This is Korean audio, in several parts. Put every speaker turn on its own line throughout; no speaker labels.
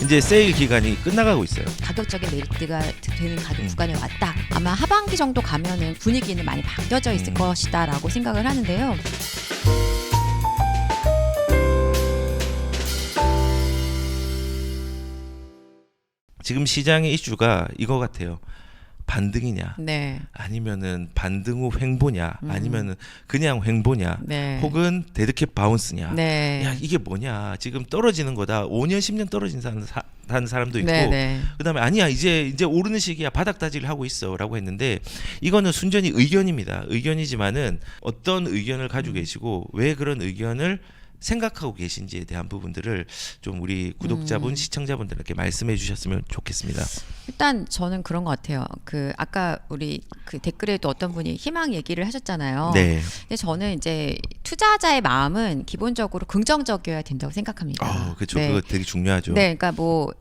이제 세일 기간이 끝나가고 있어요.
가격적인 메리트가 되는 가격 구간에 왔다. 아마 하반기 정도 가면은 분위기는 많이 바뀌어져 있을 것이다라고 생각을 하는데요.
지금 시장의 이슈가 이거 같아요. 반등이냐,
네.
아니면은 반등 후 횡보냐, 아니면은 그냥 횡보냐,
네.
혹은 데드캣 바운스냐.
네.
야, 이게 뭐냐? 지금 떨어지는 거다. 5년, 10년 떨어진 사람도 있고,
네, 네.
그다음에 아니야, 이제 오르는 시기야, 바닥 다지를 하고 있어라고 했는데, 이거는 순전히 의견입니다. 의견이지만은 어떤 의견을 가지고 계시고 왜 그런 의견을 생각하고 계신지에 대한 부분들을 좀 우리 구독자분, 시청자분들에게 말씀해 주셨으면 좋겠습니다.
일단 저는 그런 것 같아요. 그 아까 우리 그 댓글에도 어떤 분이 희망 얘기를 하셨잖아요.
네.
근데 저는 이제 투자자의 마음은 기본적으로 긍정적이어야 된다고 생각합니다.
그렇죠.
네.
그거 되게 중요하죠.
네, 그러니까 뭐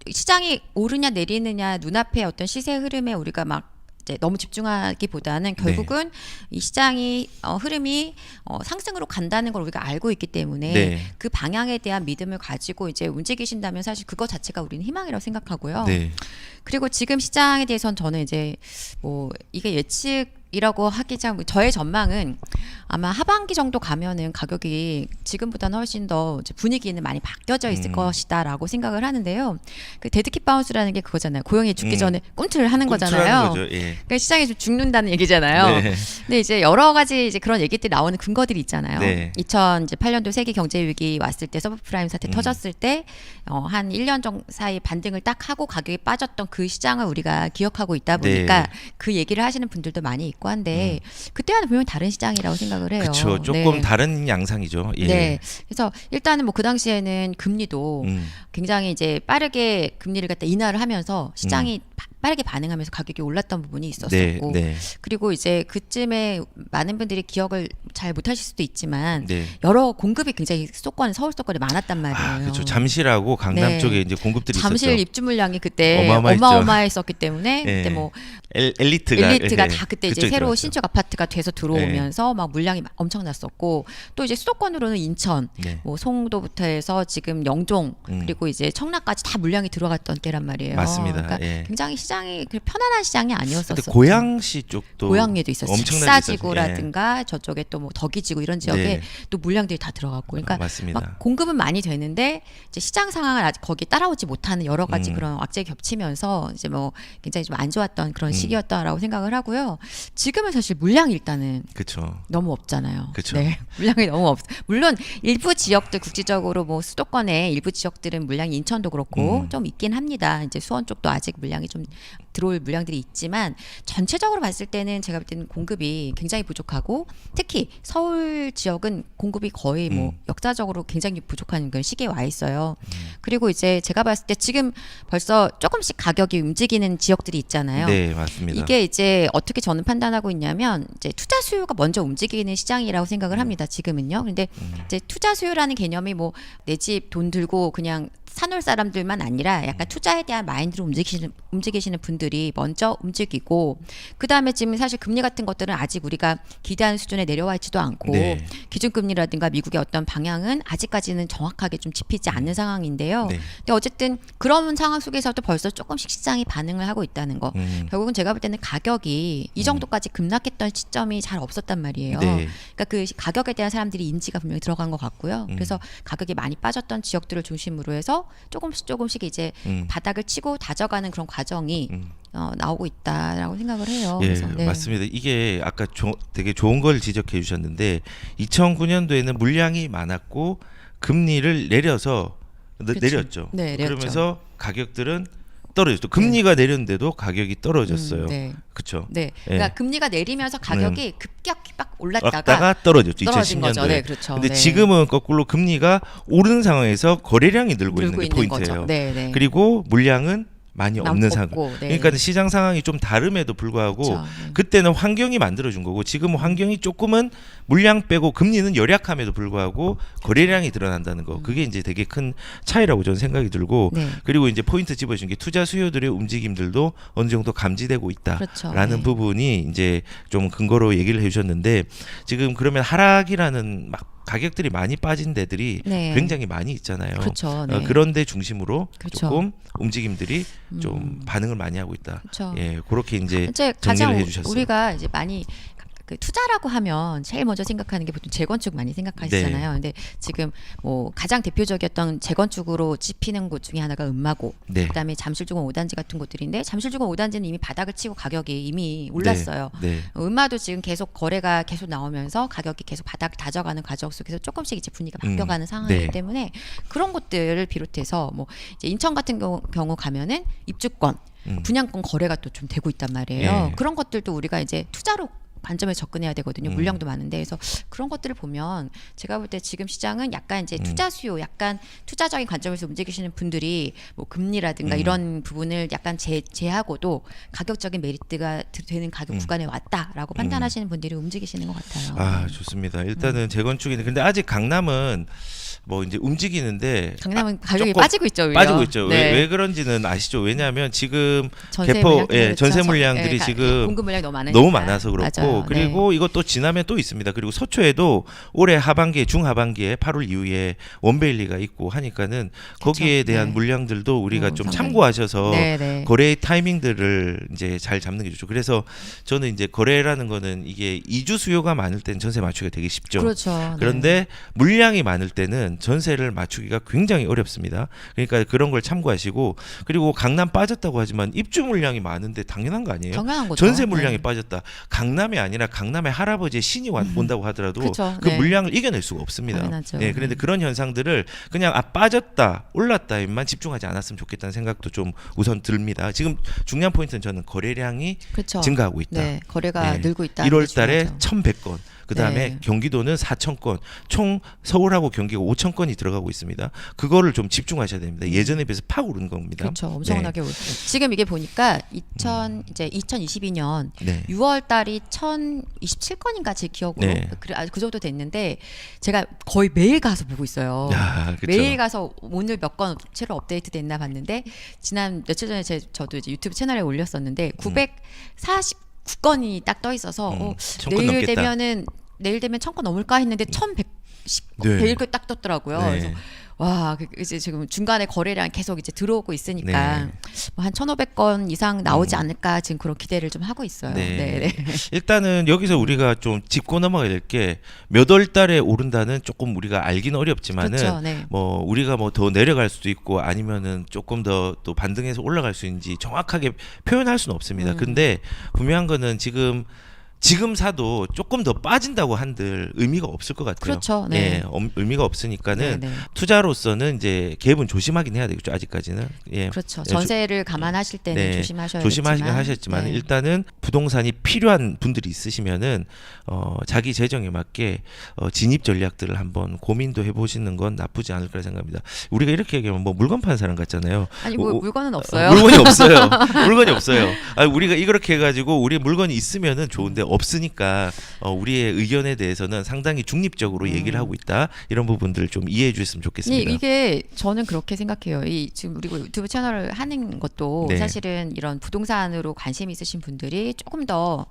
시장이 오르냐 내리느냐 눈앞에 어떤 시세 흐름에 우리가 막 이제 너무 집중하기보다는 결국은 이 시장이 흐름이 상승으로 간다는 걸 우리가 알고 있기 때문에
네.
그 방향에 대한 믿음을 가지고 이제 움직이신다면 사실 그거 자체가 우리는 희망이라고 생각하고요.
네.
그리고 지금 시장에 대해서는 저는 이제 뭐 이게 예측이라고 하기 참 저의 전망은 아마 하반기 정도 가면은 가격이 지금보다는 훨씬 더 이제 분위기는 많이 바뀌어져 있을 것이다라고 생각을 하는데요. 그 데드캣 바운스라는 게 그거잖아요. 고용이 죽기 전에 꿈틀을 하는 거잖아요.
거죠. 예.
그러니까 시장이 좀 죽는다는 얘기잖아요.
네.
근데 이제 여러 가지 이제 그런 얘기들이 나오는 근거들이 있잖아요.
네.
2008년도 세계 경제 위기 왔을 때 서브프라임 사태 터졌을 때 한 1년 정도 사이 반등을 딱 하고 가격이 빠졌던 그 시장을 우리가 기억하고 있다 보니까 그 얘기를 하시는 분들도 많이 있고 한데 그때와는 분명히 다른 시장이라고 생각을 해요.
그렇죠. 조금
네.
다른 양상이죠. 예.
네. 그래서 일단은 뭐 그 당시에는 금리도 굉장히 이제 빠르게 금리를 갖다 인하를 하면서 시장이 빠르게 반응하면서 가격이 올랐던 부분이 있었었고
네.
그리고 이제 그쯤에 많은 분들이 기억을 잘 못하실 수도 있지만
네.
여러 공급이 굉장히 수도권 서울 수도권에 많았단 말이에요.
그렇죠. 잠실하고 강남
네.
쪽에 이제 공급들이
잠실
있었죠.
입주 물량이 그때
어마어마했죠.
어마어마했었기 때문에
네.
그때 뭐
엘리트가
다 그때 이제
그쪽에
새로
들어왔죠.
신축 아파트가 돼서 들어오면서 막 물량이 엄청났었고 또 이제 수도권으로는 인천,
네.
뭐 송도부터 해서 지금 영종 그리고 이제 청라까지 다 물량이 들어갔던 때란 말이에요.
맞습니다.
그러니까
예.
굉장히 시장이 편안한 시장이 아니었었어요.
근데 고양시 쪽도
고양리도 있었어요.
엄청나게
식사지구라든가 저쪽에 또 뭐 덕이지구 이런 지역에
네.
또 물량들이 다 들어갔고, 그러니까
맞습니다.
막 공급은 많이 되는데 이제 시장 상황을 아직 거기 따라오지 못하는 여러 가지 그런 악재가 겹치면서 이제 뭐 굉장히 좀 안 좋았던 그런 시기였다라고 생각을 하고요. 지금은 사실 물량이 일단은
그렇죠.
너무 없잖아요.
그쵸.
네, 물량이 너무 없. 물론 일부 지역들 국지적으로 뭐 수도권의 일부 지역들은 물량이 인천도 그렇고 좀 있긴 합니다. 이제 수원 쪽도 아직 물량이 좀 들어올 물량들이 있지만 전체적으로 봤을 때는 제가 볼 때는 공급이 굉장히 부족하고 특히 서울 지역은 공급이 거의 뭐 역사적으로 굉장히 부족한 그런 시기에 와 있어요. 그리고 이제 제가 봤을 때 지금 벌써 조금씩 가격이 움직이는 지역들이 있잖아요.
네, 맞습니다.
이게 이제 어떻게 저는 판단하고 있냐면 이제 투자 수요가 먼저 움직이는 시장이라고 생각을 합니다. 지금은요. 근데 이제 투자 수요라는 개념이 뭐 내 집 돈 들고 그냥 사놓을 사람들만 아니라 약간 투자에 대한 마인드로 움직이시는 분들이 먼저 움직이고 그 다음에 지금 사실 금리 같은 것들은 아직 우리가 기대하는 수준에 내려와 있지도 않고
네.
기준금리라든가 미국의 어떤 방향은 아직까지는 정확하게 좀 짚이지 않는 상황인데요.
네.
근데 어쨌든 그런 상황 속에서도 벌써 조금씩 시장이 반응을 하고 있다는 거. 결국은 제가 볼 때는 가격이 이 정도까지 급락했던 시점이 잘 없었단 말이에요.
네.
그러니까 그 가격에 대한 사람들이 인지가 분명히 들어간 것 같고요. 그래서 가격이 많이 빠졌던 지역들을 중심으로 해서 조금씩 이제 바닥을 치고 다져가는 그런 과정이 나오고 있다라고 생각을 해요.
예,
그래서, 네.
맞습니다. 이게 아까 되게 좋은 걸 지적해 주셨는데 2009년도에는 물량이 많았고 금리를 내려서 내렸죠.
네, 내렸죠.
그러면서 가격들은 떨어졌죠. 금리가 내렸는데도 가격이 떨어졌어요.
네.
그렇죠.
네.
예.
그러니까 금리가 내리면서 가격이 급격히 막 올랐다가
왔다가 떨어졌죠.
떨어진
2010년도에.
거죠. 네, 그렇죠.
근데
네.
지금은 거꾸로 금리가 오르는 상황에서 거래량이 늘고 있는 게
거죠.
포인트예요.
네, 네.
그리고 물량은 많이 없는 상황.
없고, 네.
그러니까 시장 상황이 좀 다름에도 불구하고
그렇죠.
그때는 환경이 만들어준 거고 지금은 환경이 조금은 물량 빼고 금리는 열약함에도 불구하고 거래량이 드러난다는 거. 그게 이제 되게 큰 차이라고 저는 생각이 들고
네.
그리고 이제 포인트 집어준 게 투자 수요들의 움직임들도 어느 정도 감지되고 있다라는
그렇죠.
부분이 이제 좀 근거로 얘기를 해주셨는데 지금 그러면 하락이라는 막 가격들이 많이 빠진 데들이
네.
굉장히 많이 있잖아요.
그렇죠. 네.
그런 데 중심으로
그렇죠.
조금 움직임들이 좀 반응을 많이 하고 있다.
그렇죠.
예, 그렇게 이제
이제
정리를
가장
해주셨어요.
우리가 이제 많이 그 투자라고 하면 제일 먼저 생각하는 게 보통 재건축 많이 생각하시잖아요.
네.
근데 지금 뭐 가장 대표적이었던 재건축으로 짚히는 곳 중에 하나가 음마고,
네.
그다음에 잠실주공 5단지 같은 곳들인데 잠실주공 5단지는 이미 바닥을 치고 가격이 이미 올랐어요.
네.
음마도 지금 계속 거래가 계속 나오면서 가격이 계속 바닥 다져가는 과정 속에서 조금씩 이제 분위기가 바뀌어가는 상황이기
네.
때문에 그런 것들을 비롯해서 뭐 이제 인천 같은 경우 가면은 입주권, 분양권 거래가 또 좀 되고 있단 말이에요.
예.
그런 것들도 우리가 이제 투자로 관점에 접근해야 되거든요. 물량도 많은데, 그래서 그런 것들을 보면 제가 볼 때 지금 시장은 약간 이제 투자 수요, 약간 투자적인 관점에서 움직이시는 분들이 뭐 금리라든가 이런 부분을 약간 제하고도 가격적인 메리트가 되는 가격 구간에 왔다라고 판단하시는 분들이 움직이시는 것 같아요.
아, 좋습니다. 일단은 재건축인데 근데 아직 강남은 뭐 이제 움직이는데
강남은 가격이
조금
빠지고 있죠. 오히려.
빠지고 있죠.
네.
왜 그런지는 아시죠? 왜냐하면 지금
전세
개포
물량들이
예,
그렇죠.
전세 물량들이 지금
공급 물량이 너무 많으니까.
너무 많아서 그렇고
맞아요.
그리고 이것도 지나면 또 있습니다. 그리고 서초에도 올해 하반기에 중하반기에 8월 이후에 원베일리가 있고 하니까는 거기에 대한
네.
물량들도 우리가 좀
상당히.
참고하셔서
네, 네.
거래 타이밍들을 이제 잘 잡는 게 좋죠. 그래서 저는 이제 거래라는 거는 이게 이주 수요가 많을 때는 전세 맞추기가 되게 쉽죠.
그렇죠.
그런데 물량이 많을 때는 전세를 맞추기가 굉장히 어렵습니다. 그러니까 그런 걸 참고하시고 그리고 강남 빠졌다고 하지만 입주 물량이 많은데 당연한 거 아니에요?
당연한 거죠.
전세 물량이
네.
빠졌다. 강남이 아니라 강남의 할아버지의 신이 온다고 하더라도
그쵸,
그
네.
물량을 이겨낼 수가 없습니다.
당연하죠.
네, 그런데 그런 현상들을 그냥 빠졌다, 올랐다에만 집중하지 않았으면 좋겠다는 생각도 좀 우선 듭니다. 지금 중요한 포인트는 저는 거래량이
그렇죠.
증가하고 있다.
네, 거래가
네.
늘고 있다.
1월 달에 1,100건. 그다음에
네.
경기도는 4,000건, 총 서울하고 경기가 5,000건이 들어가고 있습니다. 그거를 좀 집중하셔야 됩니다. 예전에 비해서 팍 오른 겁니다.
그렇죠. 엄청나게 오르죠. 지금 이게 보니까 이제 2022년
네.
6월 달이 1,027건인가 제 기억으로
네.
그 정도 됐는데 제가 거의 매일 가서 보고 있어요.
야, 그쵸.
매일 가서 오늘 몇 건 새로 업데이트 됐나 봤는데 지난 며칠 전에 저도 이제 유튜브 채널에 올렸었는데 949건이 딱 떠 있어서
1,000건
내일
넘겠다.
내일 되면 1,000건 넘을까 했는데 1,110
네.
내일 딱 떴더라고요.
네.
그래서 와, 이제 지금 중간에 거래량 계속 이제 들어오고 있으니까
네.
뭐 한 1,500건 이상 나오지 않을까 지금 그런 기대를 좀 하고 있어요.
네.
네.
일단은 여기서 우리가 좀 짚고 넘어가야 될 게 몇 월 달에 오른다는 조금 우리가 알기는 어렵지만은
그렇죠. 네.
뭐 우리가 뭐 더 내려갈 수도 있고 아니면은 조금 더 또 반등해서 올라갈 수 있는지 정확하게 표현할 수는 없습니다. 근데 분명한 거는 지금 사도 조금 더 빠진다고 한들 의미가 없을 것 같아요.
그렇죠. 네.
예, 의미가 없으니까는
네, 네.
투자로서는 이제 갭은 조심하긴 해야 되겠죠. 아직까지는. 예.
그렇죠.
예,
전세를 감안하실 때는
네,
조심하셔야겠지만
조심하시긴 하셨지만
네.
일단은 부동산이 필요한 분들이 있으시면은 자기 재정에 맞게 진입 전략들을 한번 고민도 해보시는 건 나쁘지 않을 거라 생각합니다. 우리가 이렇게 얘기하면 뭐 물건 파는 사람 같잖아요.
아니 뭐 물건은 없어요.
물건이 없어요. 물건이 없어요. 우리가 이렇게 해가지고 우리 물건이 있으면은 좋은데 없으니까 우리의 의견에 대해서는 상당히 중립적으로 얘기를 하고 있다. 이런 부분들 좀 이해해 주셨으면 좋겠습니다.
이게 저는 그렇게 생각해요. 지금 우리 유튜브 채널을 하는 것도
네.
사실은 이런 부동산으로 관심 있으신 분들이 조금 더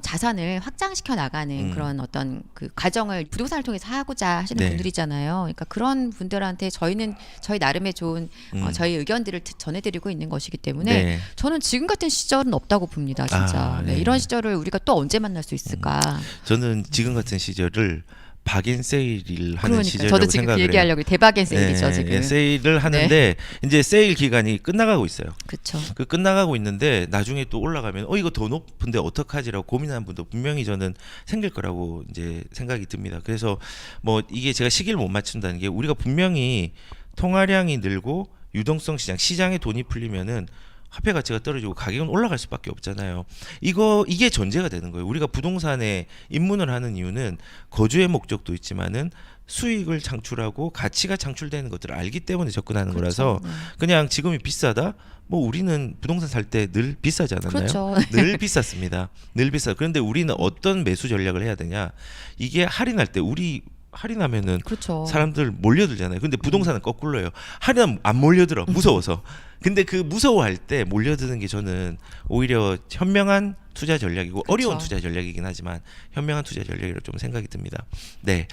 자산을 확장시켜 나가는 그런 어떤 그 과정을 부동산을 통해서 하고자 하시는
네.
분들이잖아요. 그러니까 그런 분들한테 저희는 저희 나름의 좋은 저희 의견들을 전해드리고 있는 것이기 때문에
네.
저는 지금 같은 시절은 없다고 봅니다. 진짜.
네.
이런 시절을 우리가 또 언제 만날 수 있을까?
저는 지금 같은 시절을 박앤 세일을 하는
그러니까
시절이라고
저도 지금 그
생각을 해요.
얘기하려고 대박의 세일이죠
네,
지금.
예, 세일을 하는데 이제 세일 기간이 끝나가고 있어요.
그렇죠.
그 끝나가고 있는데 나중에 또 올라가면 이거 더 높은데 어떡하지라고 고민하는 분도 분명히 저는 생길 거라고 이제 생각이 듭니다. 그래서 뭐 이게 제가 시기를 못 맞춘다는 게 우리가 분명히 통화량이 늘고 유동성 시장에 돈이 풀리면은 화폐 가치가 떨어지고 가격은 올라갈 수밖에 없잖아요. 이게 전제가 되는 거예요. 우리가 부동산에 입문을 하는 이유는 거주의 목적도 있지만은 수익을 창출하고 가치가 창출되는 것들을 알기 때문에 접근하는 거라서 그냥 지금이 비싸다. 뭐 우리는 부동산 살 때 늘 비싸지 않았나요?
그렇죠.
늘 비쌌습니다. 늘 비싸. 그런데 우리는 어떤 매수 전략을 해야 되냐? 이게 할인할 때 우리 할인하면은
그렇죠.
사람들 몰려들잖아요. 근데 부동산은 거꾸로예요. 할인하면 안 몰려들어. 무서워서. 근데 그 무서워할 때 몰려드는 게 저는 오히려 현명한 투자 전략이고
그쵸.
어려운 투자 전략이긴 하지만 현명한 투자 전략이라고 좀 생각이 듭니다. 네.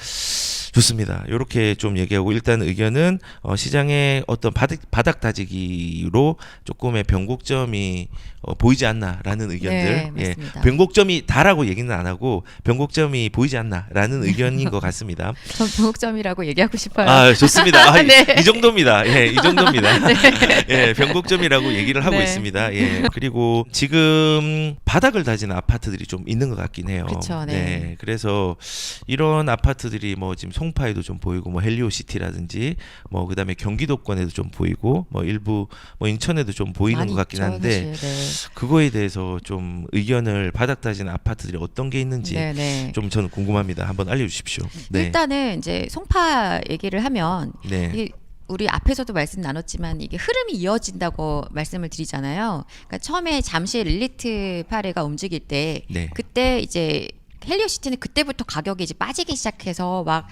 좋습니다. 이렇게 좀 얘기하고 일단 의견은 시장의 어떤 바닥 다지기로 조금의 변곡점이 보이지 않나라는 의견들.
네, 맞습니다.
변곡점이 다라고 얘기는 안 하고 변곡점이 보이지 않나라는 의견인 것 같습니다.
전 변곡점이라고 얘기하고 싶어요.
아, 좋습니다.
네.
이 정도입니다. 예, 이 정도입니다. 예, 변곡점이라고 얘기를 하고
네.
있습니다. 예. 그리고 지금 바닥을 다지는 아파트들이 좀 있는 것 같긴 해요.
그쵸, 네.
그래서 이런 아파트들이 뭐 지금 송파에도 좀 보이고 뭐 헬리오시티라든지 뭐 그다음에 경기도권에도 좀 보이고 뭐 일부 뭐 인천에도 좀 보이는
많이
것 같긴
있죠,
한데
사실.
그거에 대해서 좀 의견을 바닥 다지는 아파트들이 어떤 게 있는지
네, 네.
좀 저는 궁금합니다. 한번 알려주십시오. 네.
일단은 이제 송파 얘기를 하면
네.
이게 우리 앞에서도 말씀 나눴지만 이게 흐름이 이어진다고 말씀을 드리잖아요. 그러니까 처음에 잠실 릴리트 파레가 움직일 때
네.
그때 이제 헬리오시티는 그때부터 가격이 이제 빠지기 시작해서 막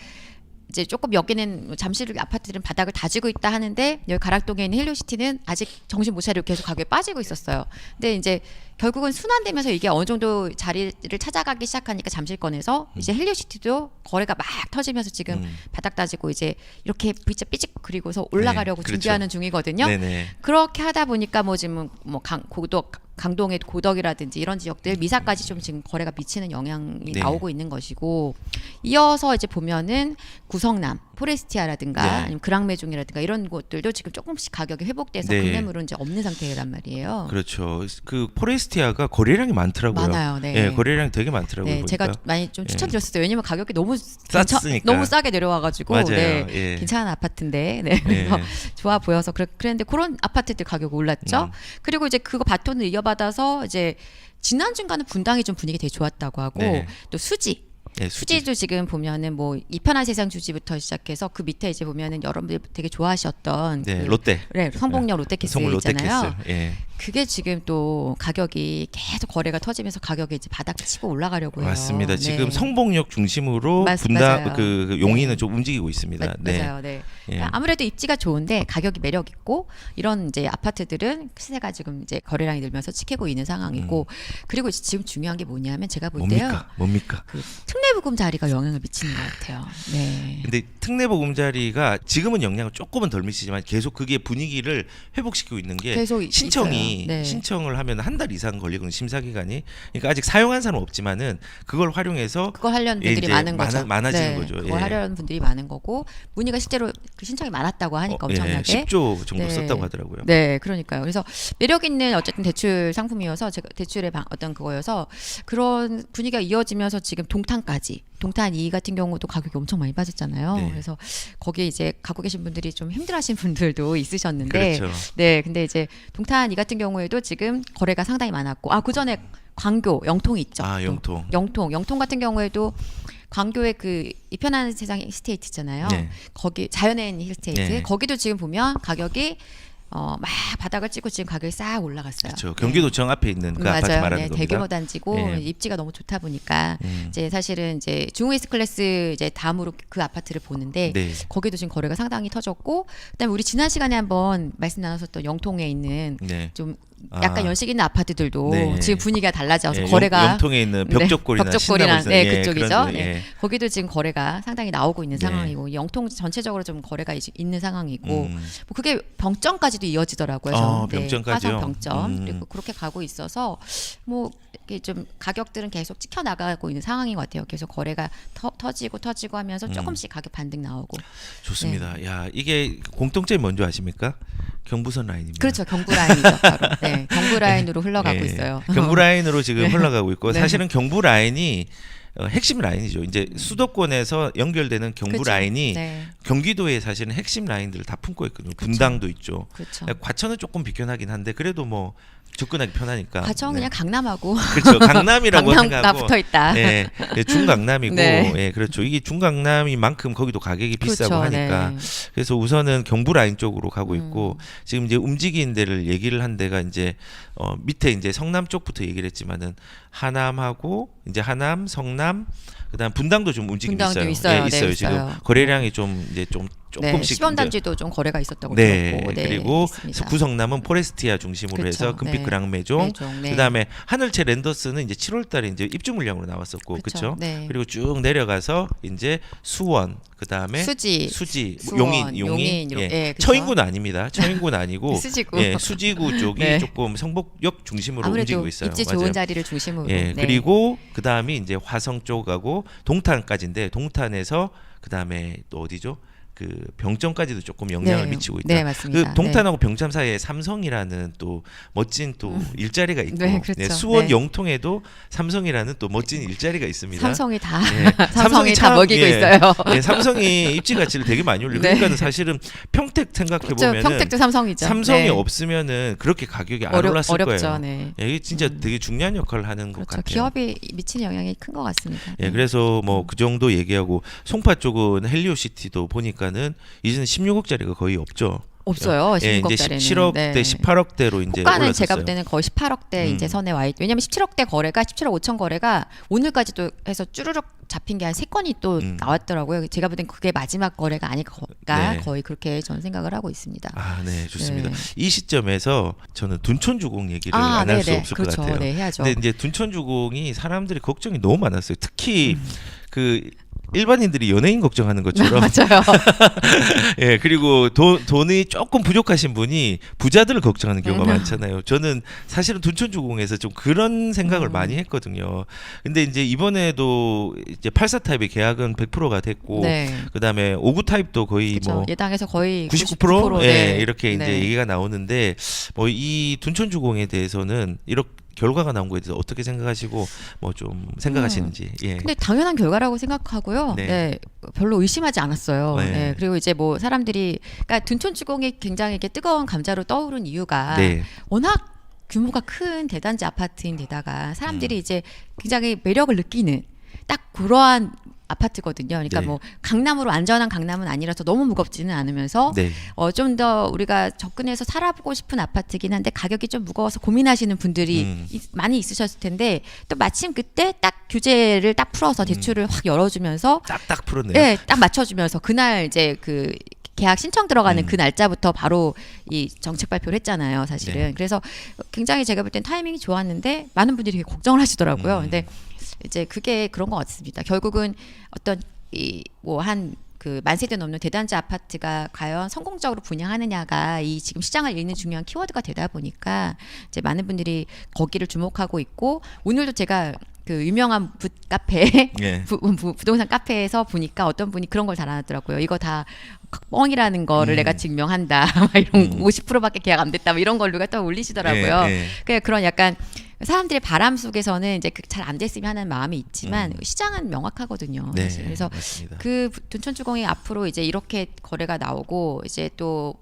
이제 조금 여기는 잠실 아파트들은 바닥을 다지고 있다 하는데 여기 가락동에 있는 헬리오시티는 아직 정신 못 차리고 계속 가격이 빠지고 있었어요. 근데 이제 결국은 순환되면서 이게 어느 정도 자리를 찾아가기 시작하니까 잠실권에서 이제 헬리오시티도 거래가 막 터지면서 지금 바닥 다지고 이제 이렇게 삐쩍 그리고서 올라가려고
그렇죠.
준비하는 중이거든요.
네네.
그렇게 하다 보니까 뭐 지금 뭐 강동의 고덕이라든지 이런 지역들 미사까지 좀 지금 거래가 미치는 영향이
네.
나오고 있는 것이고 이어서 이제 보면은 구성남 포레스티아라든가
네.
아니면 그랑매종이라든가 이런 곳들도 지금 조금씩 가격이 회복돼서
네.
급매물은 이제 없는 상태란 말이에요.
그렇죠. 그 포레스티아가 거래량이 많더라고요.
많아요. 네.
예, 거래량이 되게 많더라고요.
네, 제가
보니까.
많이 좀
예.
추천드렸어요. 왜냐면 가격이 너무
쌌으니까.
너무 싸게 내려와가지고
맞아요.
네,
예.
괜찮은 아파트인데 네, 그래서 좋아 보여서 그랬는데 그런 아파트들 가격 올랐죠. 그리고 이제 그거 바톤을 이어받아서 이제 지난 주간은 분당이 좀 분위기 되게 좋았다고 하고
네.
또 수지.
예,
수지도 지금 보면은 뭐 이편한 세상 주지부터 시작해서 그 밑에 이제 보면은 여러분들 되게 좋아하셨던
네,
그
롯데.
네, 성북역 롯데캐슬
성북
있잖아요.
롯데캐슬. 예.
그게 지금 또 가격이 계속 거래가 터지면서 가격이 이제 바닥 치고 올라가려고 해요.
맞습니다.
네.
지금 성북역 중심으로 분당
맞아요.
그 용인은
네.
좀 움직이고 있습니다. 네.
맞아요. 네.
예.
아무래도 입지가 좋은데 가격이 매력 있고 이런 이제 아파트들은 시세가 지금 이제 거래량이 늘면서 치키고 있는 상황이고 그리고 이제 지금 중요한 게 뭐냐면 제가 볼 때요.
뭡니까?
그 특례보금자리가 영향을 미치는 것 같아요. 네.
근데 특례보금자리가 지금은 영향을 조금은 덜 미치지만 계속 그게 분위기를 회복시키고 있는 게
계속
신청이
있어요. 네.
신청을 하면 한 달 이상 걸리거든요. 심사 기간이. 그러니까 아직 사용한 사람은 없지만은 그걸 활용해서
그걸 하려는 분들이
이제
많은 거죠.
많아지는
네.
거죠.
그걸
예.
하려는 분들이 많은 거고 문의가 실제로 그 신청이 많았다고 하니까 엄청나게.
10조 정도
네.
썼다고 하더라고요.
네, 그러니까요. 그래서 매력 있는 어쨌든 대출 상품이어서 제가 대출의 어떤 그거여서 그런 분위기가 이어지면서 지금 동탄까지 동탄 2 같은 경우도 가격이 엄청 많이 빠졌잖아요.
네.
그래서 거기에 이제 갖고 계신 분들이 좀 힘들어하신 분들도 있으셨는데,
그렇죠.
네, 근데 이제 동탄 2 같은 경우에도 지금 거래가 상당히 많았고, 그 전에 광교 영통이 있죠.
아, 영통.
영통 같은 경우에도 광교의 그 이편한 세상 힐스테이트 있잖아요.
네.
거기 자연의 힐스테이트
네.
거기도 지금 보면 가격이 막 바닥을 찍고 지금 가격이 싹 올라갔어요.
그렇죠. 경기도청 앞에 있는 그 아파트
맞아요.
말하는
네,
겁니다.
대규모 단지고
예.
입지가 너무 좋다 보니까 이제 사실은 이제 중웨이스 클래스 이제 다음으로 그 아파트를 보는데
네.
거기도 지금 거래가 상당히 터졌고 그다음에 우리 지난 시간에 한번 말씀 나눴었던 영통에 있는
네.
좀 약간
아.
연식 있는 아파트들도
네.
지금 분위기가 달라져서
예,
거래가
영통에 있는 벽적골이나
벽적골이나
신나물산,
네, 그쪽이죠.
그런
네.
예.
거기도 지금 거래가 상당히 나오고 있는
네.
상황이고 영통 전체적으로 좀 거래가 있는 상황이고
음.
뭐 그게 병점까지도 이어지더라고요. 저는.
병점까지요?
화성 병점
음.
그리고 그렇게 가고 있어서 뭐 이렇게 좀 가격들은 계속 찍혀 나가고 있는 상황인 것 같아요. 계속 거래가 터지고 하면서 조금씩 가격 반등 나오고.
좋습니다.
네.
야, 이게 공통점이 뭔지 아십니까? 경부선 라인입니다.
그렇죠. 경부 라인이죠. 바로. 네, 경부 라인으로 흘러가고
예.
있어요.
경부 라인으로 지금
네.
흘러가고 있고
네.
사실은 경부 라인이 핵심 라인이죠. 이제 수도권에서 연결되는 경부
그렇죠.
라인이
네,
경기도에 사실은 핵심 라인들을 다 품고 있거든요.
그렇죠.
분당도 있죠.
그렇죠.
과천은 조금 비껴나긴 한데 그래도 뭐 접근하기 편하니까.
과천
네.
그냥 강남하고
그렇죠. 강남이라고
강남과
생각하고.
붙어 있다.
예, 예, 중강남이고,
네.
예, 그렇죠. 이게 중강남이만큼 거기도 가격이 비싸고
그렇죠.
하니까.
네.
그래서 우선은 경부 라인 쪽으로 가고 있고,
음.
지금 이제 움직이는 데를 얘기를 한 데가 이제 밑에 이제 성남 쪽부터 얘기를 했지만은 하남하고 이제 하남, 성남, 그다음 분당도 좀 움직임이
분당도
있어요.
있어요.
예, 있어요.
네,
지금
있어요.
거래량이 좀 이제 좀 조금씩
시범단지도 좀 거래가 있었다고
네,
들었고, 네,
그리고
있습니다.
구성남은 포레스티아 중심으로
그렇죠.
해서 금빛
네.
그랑메종,
네.
그다음에 하늘채 랜더스는 이제 7월달에 이제 입주 물량으로 나왔었고,
그쵸.
그렇죠?
네.
그리고 쭉 내려가서 이제 수원, 그다음에 수지,
수원, 용인,
예.
예, 그쵸.
처인구는 아닙니다. 처인구는 아니고
수지구.
예, 수지구 쪽이
네.
조금 성북역 중심으로
아무래도
움직이고 있어요.
입지
맞아요.
좋은 자리를 중심으로.
예,
네.
그리고 그다음이 이제 화성 쪽하고 동탄까지인데 동탄에서 그다음에 또 어디죠? 그 병점까지도 조금 영향을
네.
미치고 있다.
네, 맞습니다.
그 동탄하고 병점 사이에 삼성이라는 또 멋진 또 일자리가 있고,
네, 그렇죠.
수원
네.
영통에도 삼성이라는 또 멋진 일자리가 있습니다.
삼성이 다
예,
삼성이 다
참,
먹이고
예,
있어요.
예, 삼성이 입지 가치를 되게 많이 올리고,
네.
그러니까 사실은 평택 생각해
그렇죠.
보면은
평택도 삼성이죠.
삼성이
네.
없으면은 그렇게 가격이 안 올랐을
어렵죠.
거예요.
네.
예, 이게 진짜 되게 중요한 역할을 하는 것
그렇죠.
같아요.
기업이 미치는 영향이 큰 것 같습니다.
예,
네.
그래서 뭐 그 정도 얘기하고, 송파 쪽은 헬리오시티도 보니까는 이제는 16억짜리가 거의 없죠.
없어요.
예,
16억짜리는.
이제 17억대,
네.
18억대로 이제
호가는
올랐었어요.
제가 볼 때는 거의 18억대 이제 선에 와 있. 왜냐면 17억대 거래가 17억 5천 거래가 오늘까지도 해서 쭈르륵 잡힌 게 한 3건이 또 나왔더라고요. 제가 볼 땐 그게 마지막 거래가 아닐까
네.
거의 그렇게 저는 생각을 하고 있습니다.
아, 네, 좋습니다.
네.
이 시점에서 저는 둔촌주공 얘기를 안 할 수
네네.
없을
그렇죠.
것 같아요.
네, 해야죠.
근데 이제 둔촌주공이 사람들이 걱정이 너무 많았어요. 특히 그 일반인들이 연예인 걱정하는 것처럼
맞아요.
예, 그리고 돈이 조금 부족하신 분이 부자들을 걱정하는 경우가 많잖아요. 저는 사실은 둔촌주공에서 좀 그런 생각을 많이 했거든요. 근데 이제 이번에도 이제 84 타입의 계약은 100%가 됐고,
네.
그다음에 59 타입도 거의
그렇죠.
뭐
예당에서 거의
99%?
네.
예, 이렇게 이제
네.
얘기가 나오는데, 뭐 이 둔촌주공에 대해서는 이렇게 결과가 나온 거에 대해서 어떻게 생각하시고 뭐 좀 생각하시는지. 예.
근데 당연한 결과라고 생각하고요.
네.
네. 별로 의심하지 않았어요.
네.
네. 그리고 이제 뭐 사람들이 그러니까 둔촌주공이 굉장히 이렇게 뜨거운 감자로 떠오른 이유가
네.
워낙 규모가 큰 대단지 아파트인데다가 사람들이 이제 굉장히 매력을 느끼는 딱 그러한 아파트거든요. 그러니까
네.
뭐 강남으로 안전한 강남은 아니라서 너무 무겁지는 않으면서
네.
좀 더 우리가 접근해서 살아보고 싶은 아파트긴 한데 가격이 좀 무거워서 고민하시는 분들이 많이 있으셨을 텐데 또 마침 그때 딱 규제를 딱 풀어서 대출을 확 열어주면서
딱딱 풀었네요.
네, 딱 맞춰주면서 그날 이제 그 계약 신청 들어가는 그 날짜부터 바로 이 정책 발표를 했잖아요, 사실은.
네.
그래서 굉장히 제가 볼 땐 타이밍이 좋았는데 많은 분들이 되게 걱정을 하시더라고요. 근데 이제 그게 그런 것 같습니다. 결국은 어떤 이 뭐 한 그 만세대 넘는 대단지 아파트가 과연 성공적으로 분양하느냐가 이 지금 시장을 읽는 중요한 키워드가 되다 보니까 이제 많은 분들이 거기를 주목하고 있고, 오늘도 제가 그 유명한 카페
예.
부동산 카페에서 보니까 어떤 분이 그런 걸 달아놨더라고요. 이거 다 뻥이라는 거를 내가 증명한다. 막 이런 50%밖에 계약 안 됐다. 뭐 이런 걸 누가 또 올리시더라고요.
예, 예.
그런 약간 사람들의 바람 속에서는 이제 잘 안 됐으면 하는 마음이 있지만 시장은 명확하게
네,
사실. 그래서
맞습니다.
그 둔촌주공이 앞으로 이제 이렇게 거래가 나오고 이제 또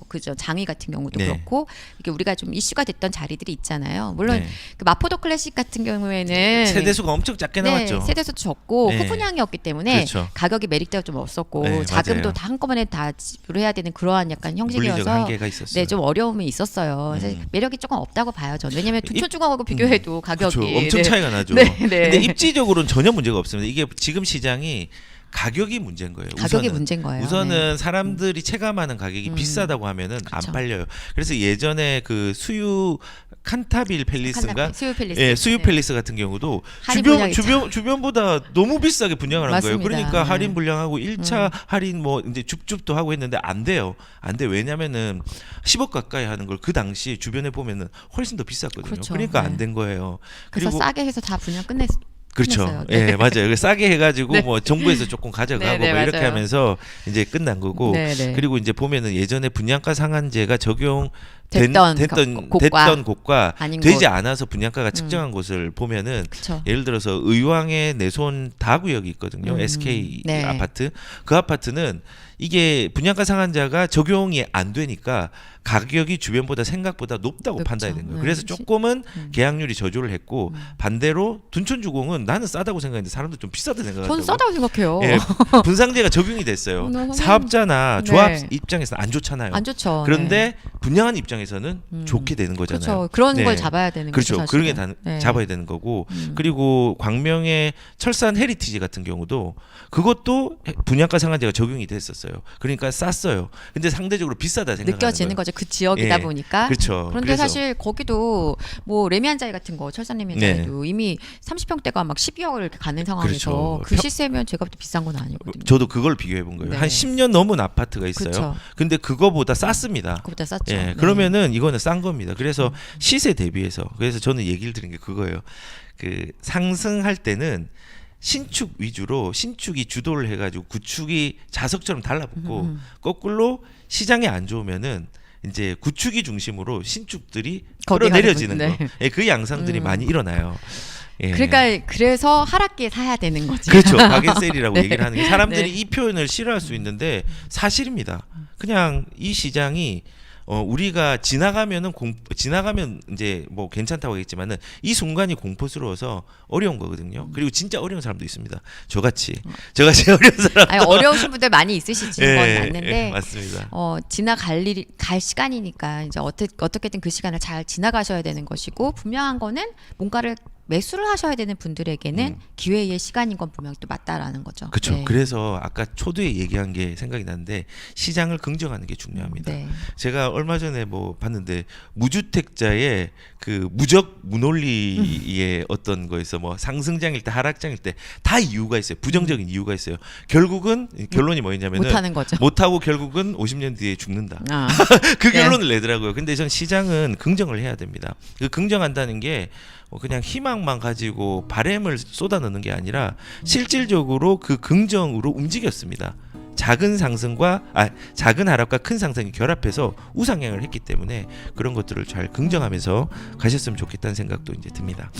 그저 장위 같은 경우도
네.
그렇고 이게 우리가 좀 이슈가 됐던 자리들이 있잖아요. 물론
네.
그 마포도 클래식 같은 경우에는
세대수가 엄청 작게 나왔죠.
네, 세대수 적고
네.
후분양이었기 때문에
그렇죠.
가격이 매립대가 좀 없었고
네,
자금도
맞아요.
다 한꺼번에 다 지불을 해야 되는 그러한 약간
물리적
형식이어서
한계가 있었어요.
네, 좀 어려움이 있었어요. 그래서 매력이 조금 없다고 봐요, 저는. 왜냐하면
입-
둔촌주공하고 비교해도 가격이
그렇죠. 엄청
네.
차이가 나죠.
네, 네.
근데 입지적으로는 전혀 문제가 없습니다. 이게 지금 시장이 가격이 문제인 거예요.
가격이
우선은.
문제인 거예요.
우선은
네.
사람들이 체감하는 가격이 비싸다고 하면은
그렇죠.
안 팔려요. 그래서 예전에 그 수유 칸타빌 팰리스인가?
수유 팰리스.
예, 수유
네.
팰리스 같은 경우도
할인 분양했죠.
주변보다 너무 비싸게 분양을 한 거예요.
맞습니다.
그러니까
네.
할인 분양하고 1차 할인 뭐 이제 줍줍도 하고 했는데 안 돼요. 안 돼. 왜냐면은 10억 가까이 하는 걸 그 당시 주변에 보면은 훨씬 더 비쌌거든요.
그렇죠.
그러니까
네.
안 된 거예요.
그래서
그리고
싸게 해서 다 분양 끝냈어요.
그렇죠.
네.
예, 맞아요. 그래서 싸게 해가지고
네.
뭐 정부에서 조금 가져가고
네, 네,
뭐 이렇게
맞아요.
하면서 이제 끝난 거고.
네, 네.
그리고 이제 보면은 예전에 분양가 상한제가 적용
됐던
됐던 곳과
아닌
되지
곳.
않아서 분양가가 측정한 곳을 보면은
그렇죠.
예를 들어서 의왕의 내손 다구역이 있거든요. SK
네.
아파트. 그 아파트는 이게 분양가 상한제가 적용이 안 되니까 가격이 주변보다 생각보다 높다고
높죠.
판단이 된 거예요.
네.
그래서 조금은 계약률이 저조를 했고 반대로 둔촌주공은 나는 싸다고 생각했는데 사람들 좀 비싸다 생각한다고.
전 싸다고 생각해요.
예, 분상제가 적용이 됐어요.
너무
사업자나 조합
네.
입장에서는 안 좋잖아요.
안 좋죠.
그런데 분양한 입장에서 입장에서는 좋게 되는 거잖아요.
그렇죠. 그런
네.
걸 잡아야 되는
그렇죠.
거죠.
그런 게
사실은. 네.
잡아야 되는 거고 그리고 광명의 철산 헤리티지 같은 경우도 그것도 분양가 상한제가 적용이 됐었어요. 그러니까 쌌어요. 근데 상대적으로 비싸다 생각하는
느껴지는
거예요.
거죠. 그 지역이다
예.
보니까.
그렇죠.
그런데
그래서
사실 거기도 뭐 레미안자이 같은 거 철산 레미안자이도 이미 30평대가 막 12억을 이렇게 가는 상황에서
그렇죠.
그 시세면 제가 볼때 비싼 건 아니거든요.
저도 그걸 비교해 본 거예요.
네.
한 10년 넘은 아파트가 있어요.
그렇죠.
근데 그거보다 쌌습니다.
그보다 쌌죠.
예,
네.
그러면은 이거는 싼 겁니다. 그래서 시세 대비해서 그래서 저는 얘기를 드린 게 그거예요. 그 상승할 때는 신축 위주로 신축이 주도를 해가지고 구축이 자석처럼 달라붙고 거꾸로 시장이 안 좋으면은 이제 구축이 중심으로 신축들이
거기
끌어내려지는
가는
거. 예, 그 양상들이 많이 일어나요. 예.
그러니까 그래서 하락기에 사야 되는 거지.
그렇죠. 가게세일이라고
네.
얘기를 하는 게 사람들이
네.
이 표현을 싫어할 수 있는데 사실입니다. 그냥 이 시장이 우리가 지나가면 이제 뭐 괜찮다고 하겠지만은 이 순간이 공포스러워서 어려운 거거든요. 그리고 진짜 어려운 사람도 있습니다. 저같이 어려운 사람.
아니, 어려우신 분들 많이 있으시진 건
예,
맞는데
예, 맞습니다.
갈 시간이니까 이제 어떻게든 그 시간을 잘 지나가셔야 되는 것이고 분명한 거는 뭔가를 매수를 하셔야 되는 분들에게는 기회의 시간인 건 분명히 또 맞다라는 거죠.
그렇죠.
네.
그래서 아까 초두에 얘기한 게 생각이 나는데 시장을 긍정하는 게 중요합니다.
네.
제가 얼마 전에 뭐 봤는데 무주택자의 그 무적 무논리의 어떤 거에서 뭐 상승장일 때 하락장일 때 다 이유가 있어요. 부정적인 이유가 있어요. 결국은 결론이 뭐였냐면은
못하는 거죠.
못하고 결국은 50년 뒤에 죽는다.
아.
그
네.
결론을 내더라고요. 근데 전 시장은 긍정을 해야 됩니다. 그 긍정한다는 게 그냥 희망만 가지고 바램을 쏟아넣는 게 아니라 실질적으로 그 긍정으로 움직였습니다. 작은 하락과 큰 상승이 결합해서 우상향을 했기 때문에 그런 것들을 잘 긍정하면서 가셨으면 좋겠다는 생각도 이제 듭니다.